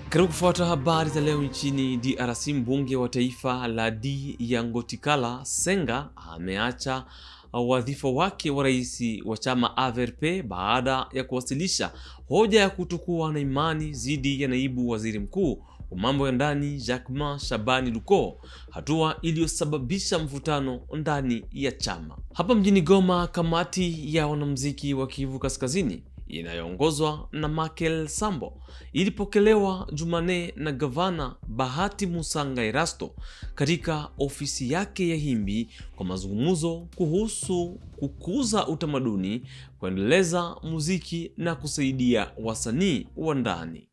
Karibu kufuata habari za leo nchini DRC. Mbunge wa taifa la D ya Ngotikala Senga ameacha wadhifa wake wa rais wa chama AVRP baada ya kuwasilisha hoja ya kutokuwa na imani dhidi ya naibu waziri mkuu wa mambo ya ndani Jacquemain Shabani Luko, hatua iliyosababisha mvutano ndani ya chama. Hapa mjini Goma, kamati ya wanamuziki wa Kivu Kaskazini inayoongozwa na Michael Sambo ilipokelewa Jumanne na gavana Bahati Musanga Erasto katika ofisi yake ya Himbi kwa mazungumzo kuhusu kukuza utamaduni, kuendeleza muziki na kusaidia wasanii wa ndani.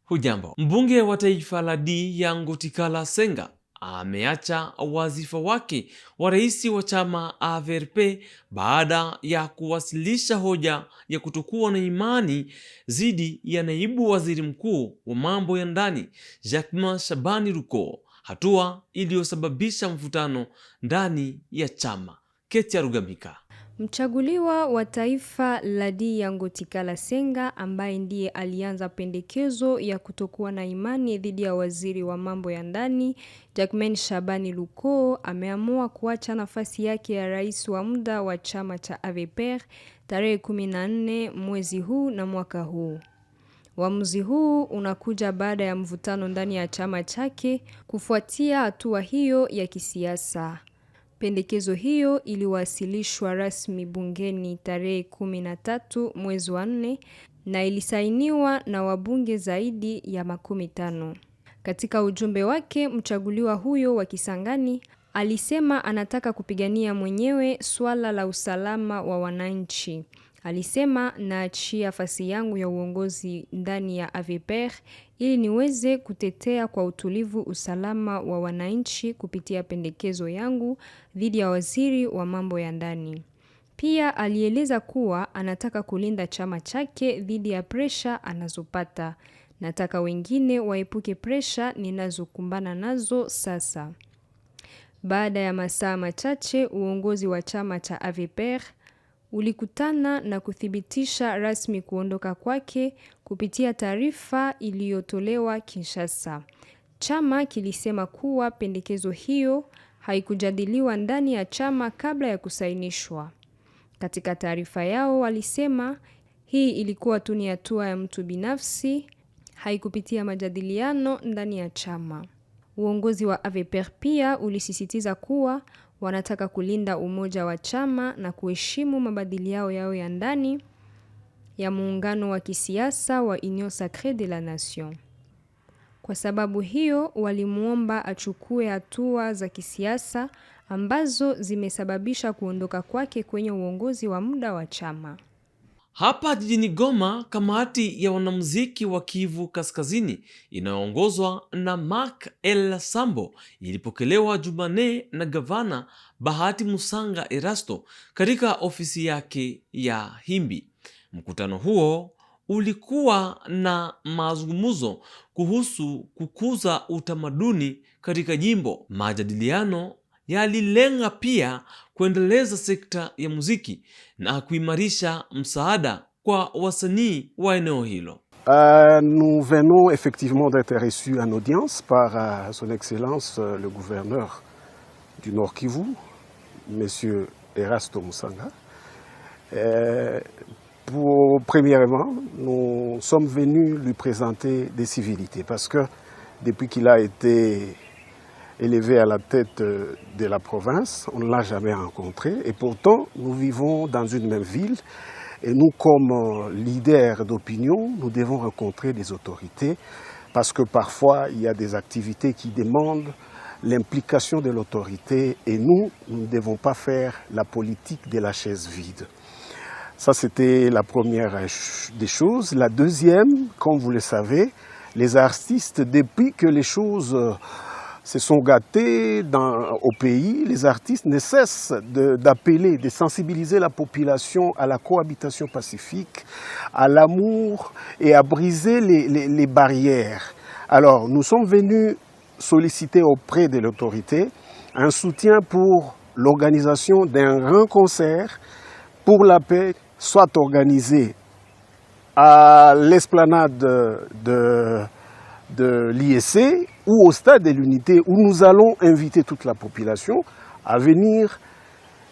Hujambo. Mbunge wa taifa la D ya Ngotikala Senga ameacha wadhifa wake wa rais wa chama AVRP baada ya kuwasilisha hoja ya kutokuwa na imani dhidi ya naibu waziri mkuu wa mambo ya ndani Jacquemain Shabani Luko, hatua iliyosababisha mvutano ndani ya chama. Ketia Rugamika. Mchaguliwa wa taifa la D ya Ngotikala Senga, ambaye ndiye alianza pendekezo ya kutokuwa na imani dhidi ya waziri wa mambo ya ndani Jacquemain Shabani Luko, ameamua kuacha nafasi yake ya rais wa muda wa chama cha AVPR tarehe 14 mwezi huu na mwaka huu. Uamuzi huu unakuja baada ya mvutano ndani ya chama chake kufuatia hatua hiyo ya kisiasa. Pendekezo hiyo iliwasilishwa rasmi bungeni tarehe 13 mwezi wa 4 na ilisainiwa na wabunge zaidi ya 15. Katika ujumbe wake, mchaguliwa huyo wa Kisangani alisema anataka kupigania mwenyewe swala la usalama wa wananchi. Alisema, naachia nafasi yangu ya uongozi ndani ya AVPR ili niweze kutetea kwa utulivu usalama wa wananchi kupitia pendekezo yangu dhidi ya waziri wa mambo ya ndani. Pia alieleza kuwa anataka kulinda chama chake dhidi ya presha anazopata. Nataka wengine waepuke presha ninazokumbana nazo sasa. Baada ya masaa machache, uongozi wa chama cha AVPR ulikutana na kuthibitisha rasmi kuondoka kwake kupitia taarifa iliyotolewa Kinshasa. Chama kilisema kuwa pendekezo hiyo haikujadiliwa ndani ya chama kabla ya kusainishwa. Katika taarifa yao walisema hii ilikuwa tu ni hatua ya mtu binafsi, haikupitia majadiliano ndani ya chama. Uongozi wa AVPR pia ulisisitiza kuwa wanataka kulinda umoja wa chama na kuheshimu mabadiliko yao ya ndani ya muungano wa kisiasa wa Union Sacrée de la Nation. Kwa sababu hiyo, walimuomba achukue hatua za kisiasa ambazo zimesababisha kuondoka kwake kwenye uongozi wa muda wa chama. Hapa jijini Goma, kamati ya wanamuziki wa Kivu Kaskazini inayoongozwa na Michael Sambo ilipokelewa Jumanne na gavana Bahati Musanga Erasto katika ofisi yake ya Himbi. Mkutano huo ulikuwa na mazungumzo kuhusu kukuza utamaduni katika jimbo. Majadiliano yalilenga pia kuendeleza sekta ya muziki na kuimarisha msaada kwa wasanii wa eneo hilo. Nous venons effectivement d'être reçus en audience par son excellence le gouverneur du Nord Kivu, monsieur Erasto Musanga. Premièrement, nous sommes venus lui présenter des civilités parce que depuis qu'il a été élevé à la tête de la province, on ne l'a jamais rencontré et pourtant nous vivons dans une même ville et nous comme leaders d'opinion, nous devons rencontrer des autorités parce que parfois il y a des activités qui demandent l'implication de l'autorité et nous ne devons pas faire la politique de la chaise vide. Ça, c'était la première des choses. La deuxième, comme vous le savez, les artistes, depuis que les choses se sont gâtées au pays, les artistes ne cessent d'appeler, de sensibiliser la population à la cohabitation pacifique, à l'amour et à briser les barrières. Alors, nous sommes venus solliciter auprès de l'autorité un soutien pour l'organisation d'un grand concert pour la paix, soit organisé à l'esplanade de l'IEC ou au stade de l'Unité, où nous allons inviter toute la population à venir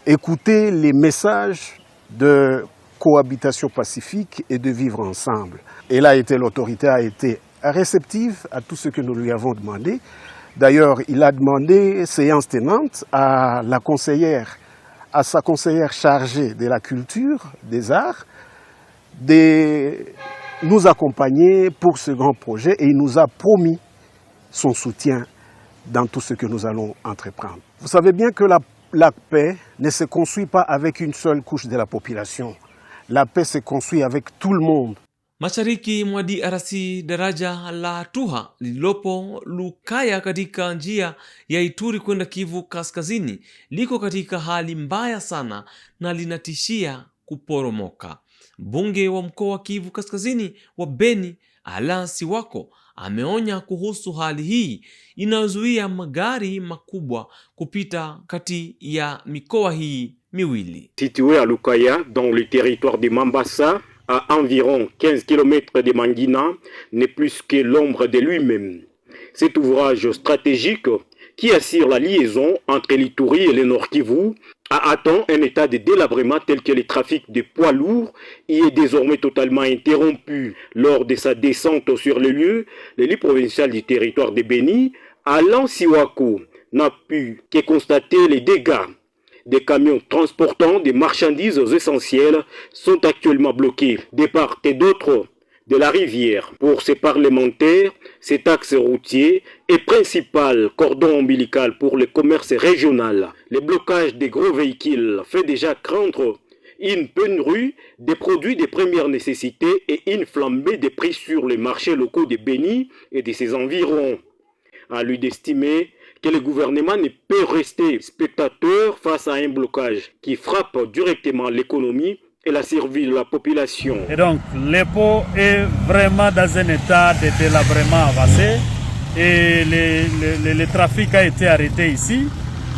écouter les messages de cohabitation pacifique et de vivre ensemble. Et là, l'autorité a été réceptive à tout ce que nous lui avons demandé. D'ailleurs, il a demandé, séance tenante, à sa conseillère chargée de la culture, des arts, de nous accompagner pour ce grand projet, et il nous a promis son soutien dans tout ce que nous allons entreprendre. Vous savez bien que la paix ne se construit pas avec une seule couche de la population. La paix se construit avec tout le monde. Mashariki mwa DRC, daraja la Tuha lililopo Lukaya katika njia ya Ituri kwenda Kivu Kaskazini liko katika hali mbaya sana na linatishia kuporomoka. Mbunge wa mkoa wa Kivu Kaskazini wa Beni, Alain Siwako, ameonya kuhusu hali hii inayozuia magari makubwa kupita kati ya mikoa hii miwili. Situé à Lukaya, dans le territoire de Mambasa, à environ 15 km de Mangina, n'est plus que l'ombre de lui-même. Cet ouvrage stratégique qui assure la liaison entre l'Ituri et le Nord Kivu a atteint un état de délabrement tel que le trafic de poids lourds y est désormais totalement interrompu. Lors de sa descente sur le lieu, l'élu provincial du territoire de Beni, Alain Siwako, n'a pu que constater les dégâts. Des camions transportant des marchandises essentielles sont actuellement bloqués de part et d'autre de la rivière. Pour ces parlementaires, cet axe routier est principal cordon ombilical pour le commerce régional. Le blocage des gros véhicules fait déjà craindre une pénurie des produits de première nécessité et une flambée des prix sur les marchés locaux de Beni et de ses environs. À lui d'estimer que le gouvernement ne peut rester spectateur face à un blocage qui frappe directement l'économie et la survie de la population. Et donc, l'EPO est vraiment dans un état de délabrement avancé et le trafic a été arrêté ici,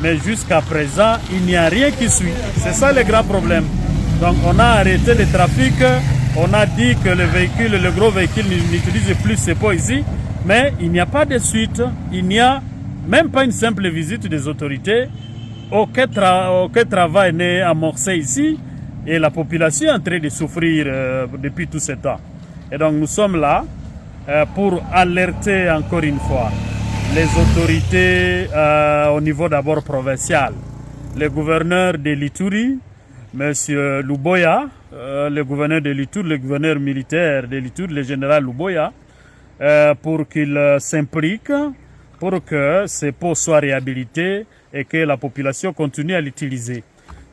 mais jusqu'à présent, il n'y a rien qui suit. C'est ça le grand problème. Donc, on a arrêté le trafic, on a dit que le gros véhicule n'utilise plus ces pots ici, mais il n'y a pas de suite, il n'y a même pas une simple visite des autorités. Aucun travail n'est amorcé ici et la population est en train de souffrir depuis tout ce temps. Et donc nous sommes là pour alerter encore une fois les autorités au niveau d'abord provincial, le gouverneur de l'Ituri, M. Luboya, le gouverneur de l'Ituri, le gouverneur militaire de l'Ituri, le général Luboya, pour qu'il s'implique pour que ces pots soient réhabilités et que la population continue à l'utiliser.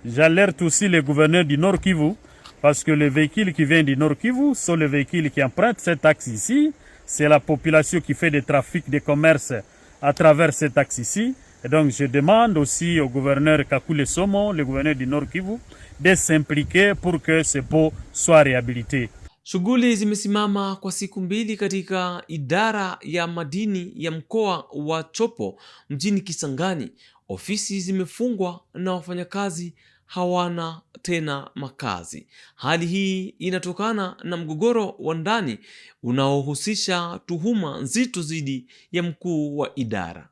J'alerte aussi les gouverneurs du Nord Kivu, parce que les véhicules qui viennent du Nord Kivu sont les véhicules qui empruntent cet axe ici. C'est la population qui fait des trafics de commerce à travers cet axe ici. Et donc je demande aussi au gouverneur Kakule Somo, le gouverneur du Nord Kivu, de s'impliquer pour que ces pots soient réhabilités. Shughuli zimesimama kwa siku mbili katika idara ya madini ya mkoa wa Chopo mjini Kisangani. Ofisi zimefungwa na wafanyakazi hawana tena makazi. Hali hii inatokana na mgogoro wa ndani unaohusisha tuhuma nzito dhidi ya mkuu wa idara.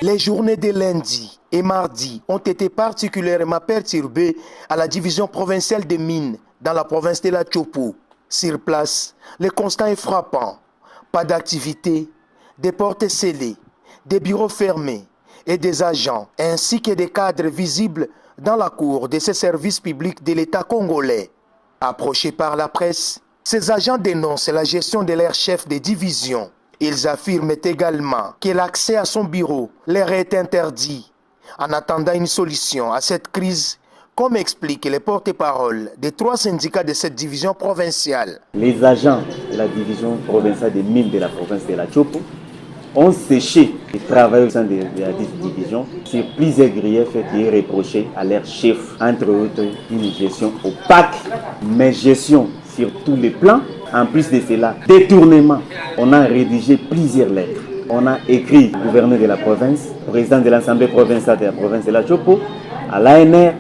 Les journées de lundi et mardi ont été particulièrement perturbées à la division provinciale des mines dans la province de la Chopo. Sur place, le constat est frappant. Pas d'activité, des portes scellées, des bureaux fermés et des agents, ainsi que des cadres visibles dans la cour de ces services publics de l'État congolais. Approchés par la presse, ces agents dénoncent la gestion de leur chef de division. Ils affirment également que l'accès à son bureau leur est interdit. En attendant une solution à cette crise, comme explique le porte-parole des 3 syndicats de cette division provinciale. Les agents de la division provinciale des mines de la province de la Chopo ont séché les travailleurs au sein de la division sur plusieurs griefs qui est reproché à leur chef, entre autres une gestion opaque, mais gestion sur tous les plans. En plus de cela, détournement. On a rédigé plusieurs lettres On a écrit au gouverneur de la province, au président de l'Assemblée provinciale de la province de la Chopo, à l'ANR,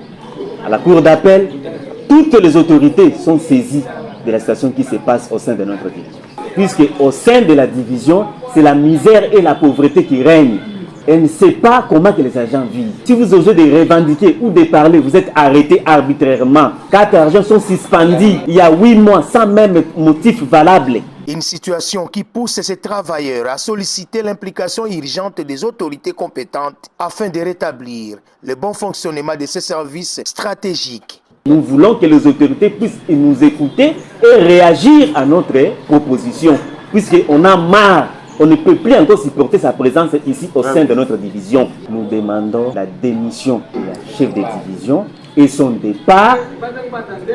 à la Cour d'appel. Toutes les autorités sont saisies de la situation qui se passe au sein de notre division. Puisque au sein de la division, c'est la misère et la pauvreté qui règnent. Elle ne sait pas comment que les agents vivent. Si vous osez de revendiquer ou de parler, vous êtes arrêté arbitrairement. 4 agents sont suspendus il y a 8 mois sans même motif valable. Une situation qui pousse ces travailleurs à solliciter l'implication urgente des autorités compétentes afin de rétablir le bon fonctionnement de ces services stratégiques. Nous voulons que les autorités puissent nous écouter et réagir à notre proposition, puisqu'on a marre. On ne peut plus encore supporter sa présence ici au sein de notre division. Nous demandons la démission de la chef de division et son départ.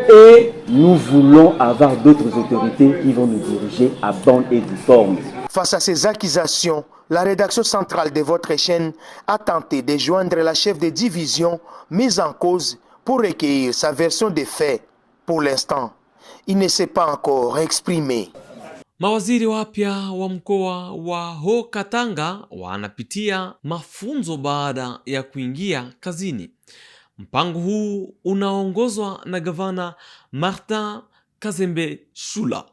Et nous voulons avoir d'autres autorités qui vont nous diriger à bonne et due forme. Face à ces accusations, la rédaction centrale de votre chaîne a tenté de joindre la chef de division mise en cause pour recueillir sa version des faits. Pour l'instant, il ne s'est pas encore exprimé. Mawaziri wapya wa mkoa wa Haut-Katanga wanapitia mafunzo baada ya kuingia kazini. Mpango huu unaongozwa na gavana Martin Kazembe Shula.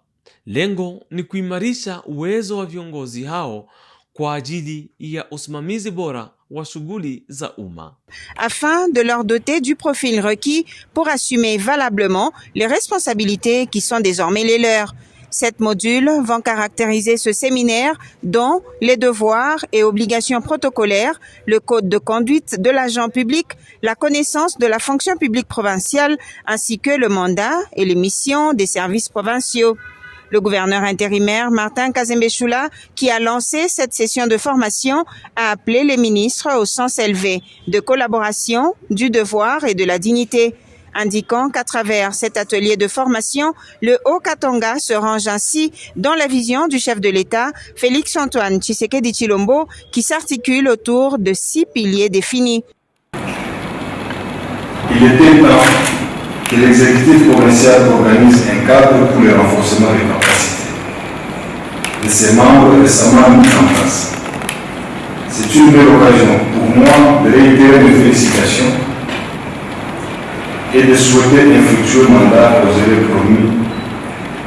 Lengo ni kuimarisha uwezo wa viongozi hao kwa ajili ya usimamizi bora wa shughuli za umma, afin de leur doter du profil requis pour assumer valablement les responsabilités qui sont désormais les leurs. 7 modules vont caractériser ce séminaire, dont les devoirs et obligations protocolaires, le code de conduite de l'agent public, la connaissance de la fonction publique provinciale, ainsi que le mandat et les missions des services provinciaux. Le gouverneur intérimaire Martin Kazembe Shula, qui a lancé cette session de formation, a appelé les ministres au sens élevé de collaboration, du devoir et de la dignité, indiquant qu'à travers cet atelier de formation, le Haut-Katanga se range ainsi dans la vision du chef de l'État, Félix-Antoine Tshisekedi Tshilombo, qui s'articule autour de 6 piliers définis. Il était temps que l'exécutif provincial organise un cadre pour le renforcement des capacités de ses membres récemment mis en place. C'est une belle occasion pour moi de réitérer mes félicitations et de souhaiter un futur mandat aux élèves promis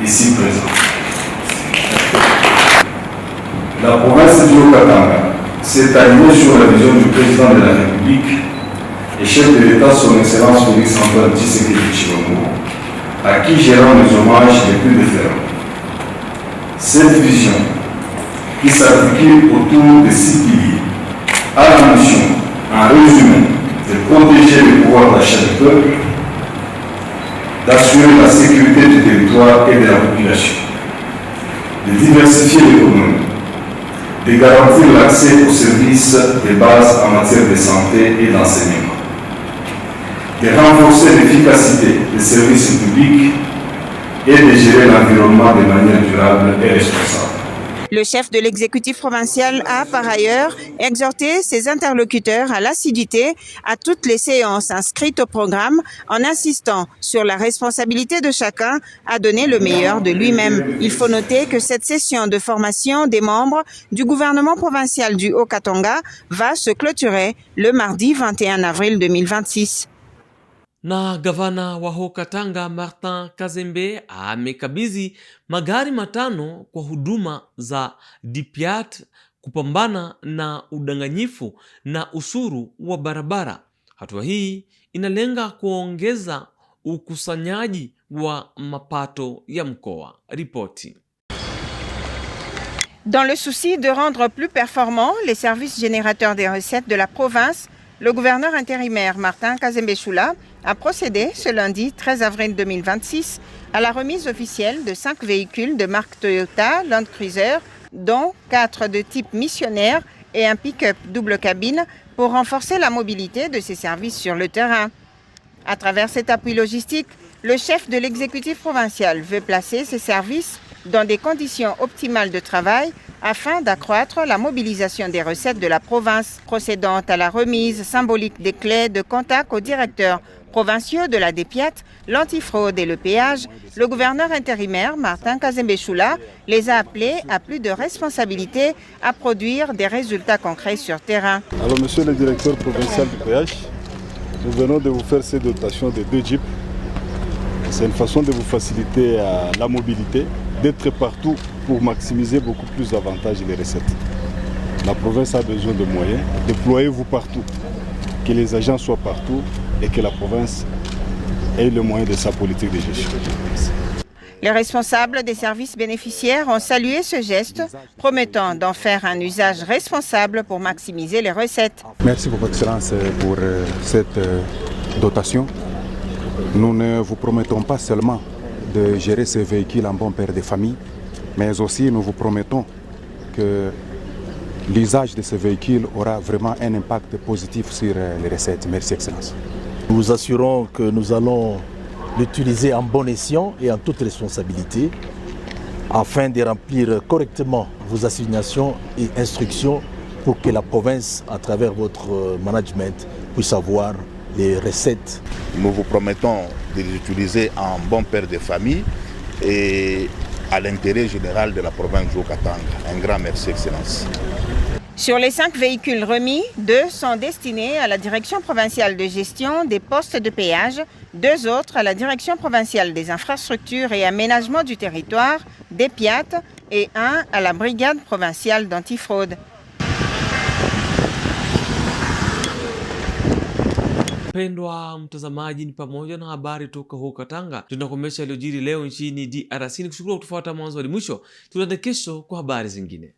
ici présents. La province du Haut-Katanga s'est alignée sur la vision du président de la République et chef de l'État, son Excellence Félix-Antoine Tshisekedi Tshilombo, à qui j'ai rendu les hommages les plus déférents. Cette vision, qui s'articule autour de 6 piliers, a la mission, en résumé, de protéger le pouvoir d'achat du peuple, d'assurer la sécurité du territoire et de la population, de diversifier l'économie, de garantir l'accès aux services de base en matière de santé et d'enseignement, de renforcer l'efficacité des services publics et de gérer l'environnement de manière durable et responsable. Le chef de l'exécutif provincial a par ailleurs exhorté ses interlocuteurs à l'assiduité à toutes les séances inscrites au programme en insistant sur la responsabilité de chacun à donner le meilleur de lui-même. Il faut noter que cette session de formation des membres du gouvernement provincial du Haut-Katanga va se clôturer le mardi 21 avril 2026. Na gavana wa Haut-Katanga Martin Kazembe amekabidhi magari 5 kwa huduma za DPIAT kupambana na udanganyifu na ushuru wa barabara. Hatua hii inalenga kuongeza ukusanyaji wa mapato ya mkoa. Ripoti. Dans le souci de rendre plus performants les services générateurs des recettes de la province, le gouverneur intérimaire Martin Kazembe Shula a procédé ce lundi 13 avril 2026 à la remise officielle de 5 véhicules de marque Toyota Land Cruiser, dont 4 de type missionnaire et un pick-up double cabine pour renforcer la mobilité de ces services sur le terrain. À travers cet appui logistique, le chef de l'exécutif provincial veut placer ces services dans des conditions optimales de travail afin d'accroître la mobilisation des recettes de la province, procédant à la remise symbolique des clés de contact au directeur provinciaux de la DEPIAT, l'antifraude et le péage, le gouverneur intérimaire Martin Kazembe-Choula les a appelés à plus de responsabilité, à produire des résultats concrets sur terrain. Alors, monsieur le directeur provincial du péage, nous venons de vous faire ces dotations de 2 jeeps. C'est une façon de vous faciliter la mobilité, d'être partout pour maximiser beaucoup plus d'avantages et les recettes. La province a besoin de moyens, déployez-vous partout, que les agents soient partout et que la province ait le moyen de sa politique de gestion. Les responsables des services bénéficiaires ont salué ce geste, promettant d'en faire un usage responsable pour maximiser les recettes. Merci pour votre excellence pour cette dotation. Nous ne vous promettons pas seulement de gérer ces véhicules en bon père de famille, mais aussi nous vous promettons que l'usage de ces véhicules aura vraiment un impact positif sur les recettes. Merci, Excellence. Nous vous assurons que nous allons l'utiliser en bon escient et en toute responsabilité afin de remplir correctement vos assignations et instructions pour que la province, à travers votre management, puisse avoir les recettes. Nous vous promettons de les utiliser en bon père de famille et à l'intérêt général de la province du Haut-Katanga. Un grand merci, Excellence. Sur les 5 véhicules remis, 2 sont destinés à la Direction provinciale de gestion des postes de péage, 2 autres à la Direction provinciale des infrastructures et aménagement du territoire, DEPIAT, et 1 à la Brigade provinciale d'antifraude. Pendwa mtazamaji, ni pamoja na habari toka huko Katanga. Tunakomesha yaliyojiri leo nchini DRC. Nikushukuru kutufuata mwanzo hadi mwisho. Tunaende kesho kwa habari zingine.